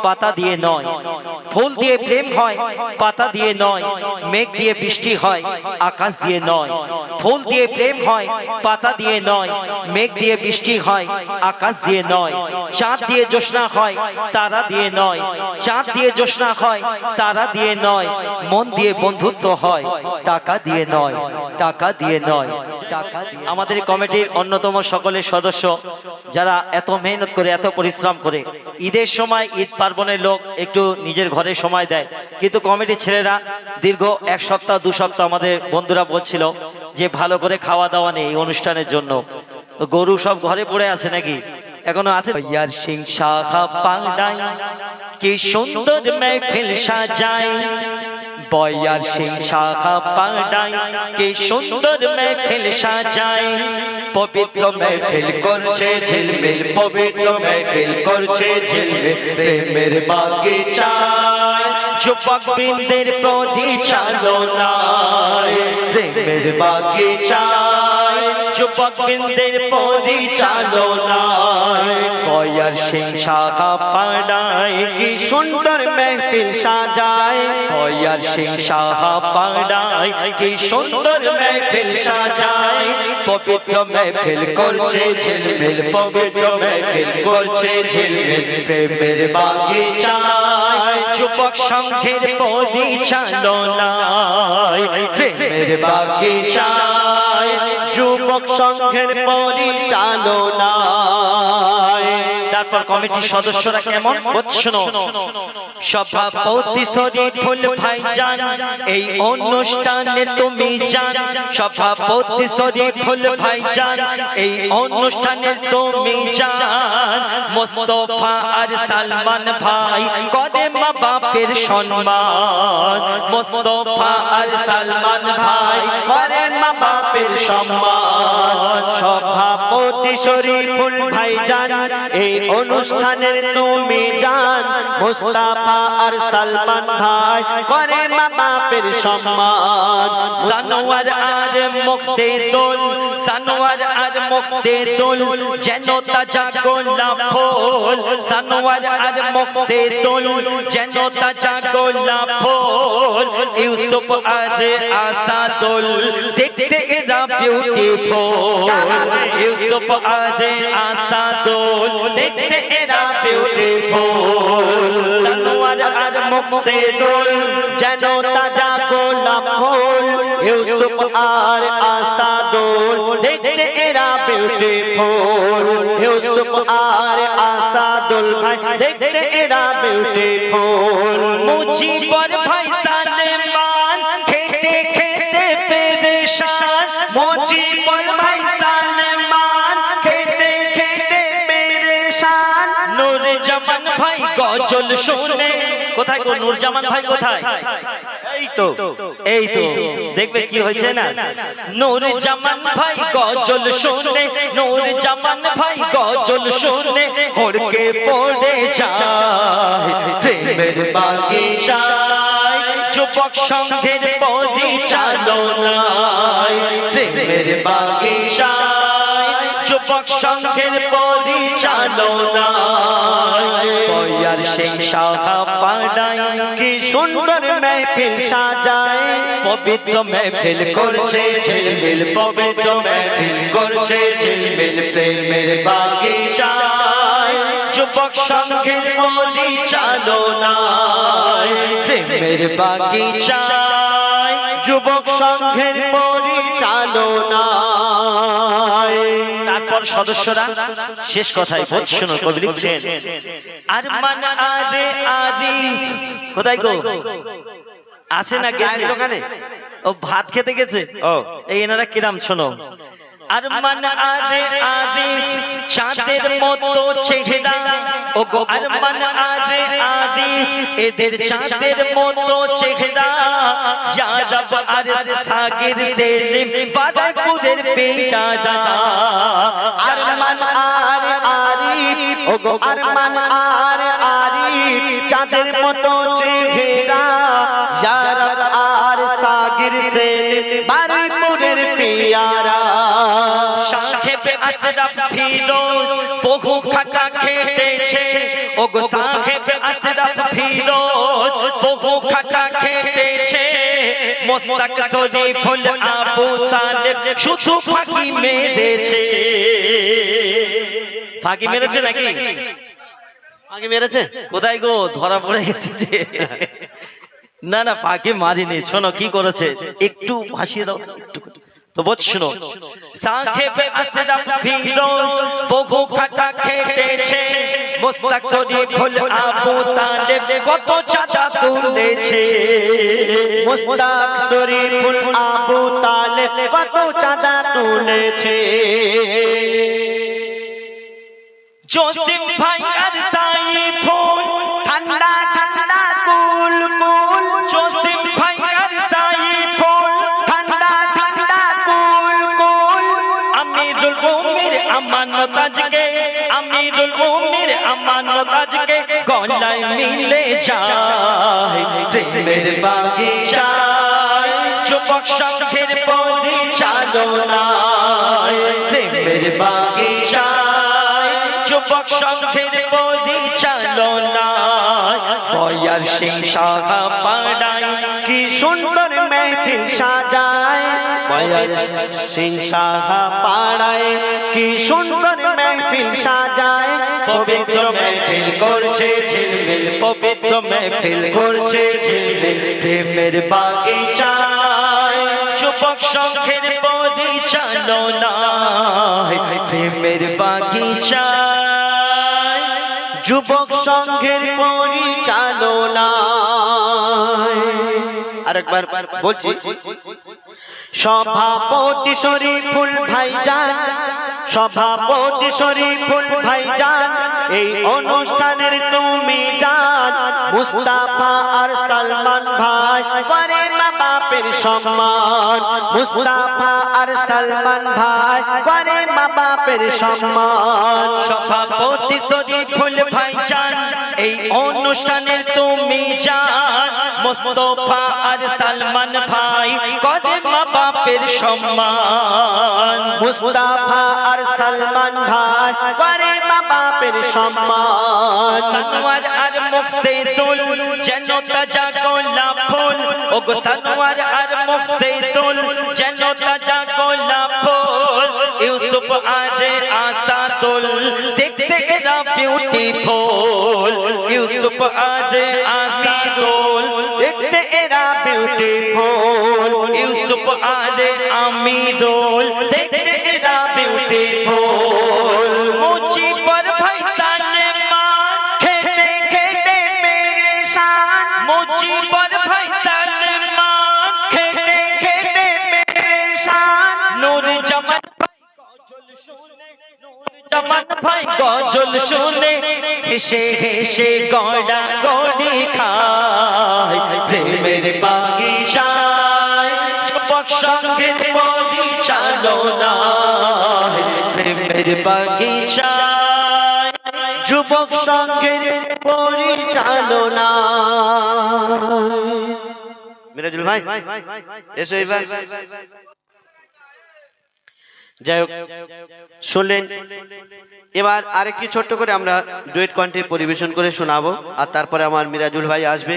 পাতা দিয়ে নয়, ফুল দিয়ে প্রেম হয় পাতা দিয়ে নয়, মেঘ দিয়ে বৃষ্টি হয় আকাশ দিয়ে নয়। ফুল দিয়ে প্রেম হয় পাতা দিয়ে নয়, মেঘ দিয়ে বৃষ্টি হয় আকাশ দিয়ে নয়। চাঁদ দিয়ে জ্যোৎস্না হয় তারা দিয়ে নয়, চাঁদ দিয়ে জ্যোৎস্না হয় তারা দিয়ে নয়। মন দিয়ে বন্ধুত্ব হয় টাকা দিয়ে নয়, টাকা দিয়ে নয়, টাকা দিয়ে। আমাদের কমিটির অন্যতম সকলের সদস্য যারা এত মেহনত করে এত পরিশ্রম করে, ঈদের সময় ঈদ পার্বণের লোক একটু নিজের ঘরে সময় দেয়, কিন্তু কমিটির ছেলেরা দীর্ঘ এক সপ্তাহ দু সপ্তাহ আমাদের বন্ধুরা বলছিল যে ভালো করে খাওয়া দাওয়া নেই এই অনুষ্ঠানের জন্য। গরু সব ঘরে পড়ে আছে নাকি এখনো আছে? ইয়ার সিং শাখা পাল্টাই কি সুন্দর মেহফিল সাজাই, বয়ার সিং শাখা পাল্টাই কি সুন্দর মেহফিল সাজাই। পবিত্র মেহফিল করছে ঝিলমিল, পবিত্র মেহফিল করছে ঝিলমিল, প্রেমের বাগিচায় যুবক বৃন্দের পরিচালনায়, প্রেমের বাগিচায় যুবক বৃন্দের পরিচালনায়। বয়ার সিং শাখা পাল্টাই কি সুন্দর মেহফিল সাজায়, বয়ার সিং শাখা পাল্টাই কি সুন্দর মেহফিল সাজায়। পবিত্র মেহফিল করছে ঝিলমিল, পবিত্র মেহফিল করছে ঝিলমিল, প্রেমের বাগিচায় যুবক সংঘের পরিচালনায়, প্রেমের বাগিচায় যুবক সংঘের পরিচালনায়। তারপর কমিটির সদস্যরা কেমন বলছেন? সভাপতি শরীফুল ভাইজান এই অনুষ্ঠানে তুমি জান, সভাপতি শরীফুল ভাইজান এই অনুষ্ঠানে তুমি জান। মুস্তাফা আর সালমান ভাই করে মা বাপের সম্মান, মুস্তাফা আর সালমান ভাই করে মা বাপের সম্মান। সভাপতি শরীফুল ভাইজান এই অনুষ্ঠানের তুমি জান, মুস্তাফা আর সালমান ভাই করে মা বাপের সম্মান। সানোয়ার আর মুকসিদুল, সানোয়ার আর মুকসিদুল যেন তাজা গোলাপ ফুল, সানোয়ার আর মুকসিদুল যেন তাজা গোলাপ ফুল। ইউসুফ আর আসাদুল দেখতে এরা বিউটিফুল, ইউসুফ আর আসাদুল দেখতে এরা বিউটিফুল। সানোয়ার আর মুকসিদুল যেন তাজা গোলাপ ফুল, ইউসুফ আর আসাদুল দেখতে এরা বিউটিফুল, ইউসুফ আর আসাদুল ভাই দেখতে এরা বিউটিফুল। মুজিবর ভাই সালেমান খেতে খেতে পেরেশান, মুজিবর ভাই সালেমান খেতে খেতে পেরেশান। নূরজামান ভাই গজল শুনে, কোথায় গো নূরজামান ভাই কোথায়? এই তো এই তো দেখবে কি হয়েছে না। নূরজামান ভাই গজল শুনে, নূরজামান ভাই গজল শুনে হড়কে পড়ে যায় প্রেমের বাগিচায় যুবক সংঘের পরিচালনায়, প্রেমের বাগিচায় যুবক সংঘের পরিচালনায়। বয়ার সিং শাখা পাল্টাই কি সুন্দর মেহফিল সাজায়, পবিত্র মেহফিল করছে ঝিলমিল, পবিত্র মেহফিল করছে ঝিলমিল, প্রেমের বাগিচায় যুবক সংঘের পরিচালনায়, প্রেমের বাগিচায় যুবক সংঘের পরিচালনায়। তারপর সদস্যরা শেষ কথায় বলছেন, কবি লিখছেন আরমান আরে আরি, কোথায় গো আছে না গেছে দোকানে? ও ভাত খেতে গেছে। ও এই এনারা কিরাম শোনো। আরমান আরে আরে চাঁদের মতো চেহারা, ও গো আরমান আরে আরে এদের চাঁদের মতো চেহারা। ইয়া রব আরশ সাগির সেলিম বারাপুরের পেয়ারা। আরমান আরে আরে, ও গো আরমান আরে আরে চাঁদের মতো চেহারা। ইয়া রব আরশ সাগির সেলিম বারাপুরের পেয়ারা। শাহে সাহেব আশরাফ ফিরোজ বহু খাটা খেটেছে ও গো সাহেব আশরাফ ফিরোজ বহু খাটা খেটেছে মোস্তাক শরীফুল আবু তালেব শুধু ফাঁকি মেরেছে ফাঁকি মেরেছে নাকি ফাঁকি মেরেছে কোথায় গো ধরা পড়ে গেছে যে না না ফাঁকি মারিনি শোনো কি করেছে একটু ভাসিয়ে দাও একটু তো বল শোনো সাহেব আশরাফ ফিরোজ বহু খাটা খেটেছে মোস্তাক শরীফুল আবু তালেব কত চাঁদা তুলেছে মোস্তাক শরীফুল আবু তালেব কত চাঁদা তুলেছে জোসেফ ভাই আর সাইফুল ঠান্ডা ঠান্ডা কুল কুল জোসেফ ভাই আর সাইফুল ঠান্ডা ঠান্ডা কুল কুল আমিরুল উমির আমানত আজকে আমিরুল উমির আমানত আজকে গলায় মিলে যায় প্রেমের বাগিচায় যুবক সংঘের পরিচালনায় প্রেমের বাগিচায় যুবক সংঘের পরিচালনায় বয়ার সিং সাহা পাড়ায় কি সুন্দর মেহফিল সাজায় বয়ার সিং সাহা পাড়ায় কি সুন্দর মেহফিল সাজায় পবিত্র মেহফিল করছে ঝিলমিল পবিত্র মেহফিল করছে ঝিলমিল প্রেমের বাগিচায় যুবক সংঘের পরিচালনায় প্রেমের বাগিচায় যুবক সংঘের পরিচালনায় আরেকবার বলছি সভাপতি শরীফুল ভাইজান সভাপতি শরীফুল ভাইজান এই অনুষ্ঠানের তুমি জান মুস্তাফা আর সালমান ভাই করে মা বাপের সম্মান মুস্তাফা আর সালমান ভাই করে মা বাপের সম্মান সভাপতি শরীফুল ভাইজান এই অনুষ্ঠানের তুমি জান মুস্তাফা আর সালমান ভাই করে মা বাপের সম্মান মুস্তাফা আর সালমান ভাই করে মা বাপের সম্মান সানোয়ার আর মুকসিদুল যেন তাজা গোলাপ ফুল ও গো সানোয়ার আর মুকসিদুল যেন তাজা গোলাপ ফুল ইউসুফ আর আসাদুল দেখতে এরা বিউটিফুল ইউসুফ আর আসাদুল দেখতে এরা বিউটিফুল ইউসুফ আর আমিরুল দেখতে এরা বিউটিফুল মুচি पर भाई सलमान খেতে খেতে পেরেশান मुझी पर भाई सलमान খেতে খেতে পেরেশান नूर जमान भाई गजल শুনে হেসে হেসে গড়া গড়ি খায় প্রেমের বাগিচায় যুবক সংঘের পরিচালনায় প্রেমের বাগিচায় যুবক সংঘের পরিচালনা মিরাজুল ভাই এসো এবার যাই হোক শুনলেন এবার আরেকটি ছোট্ট করে আমরা ডুয়েট কণ্ঠে পরিবেশন করে শোনাবো আর তারপরে আমার মিরাজুল ভাই আসবে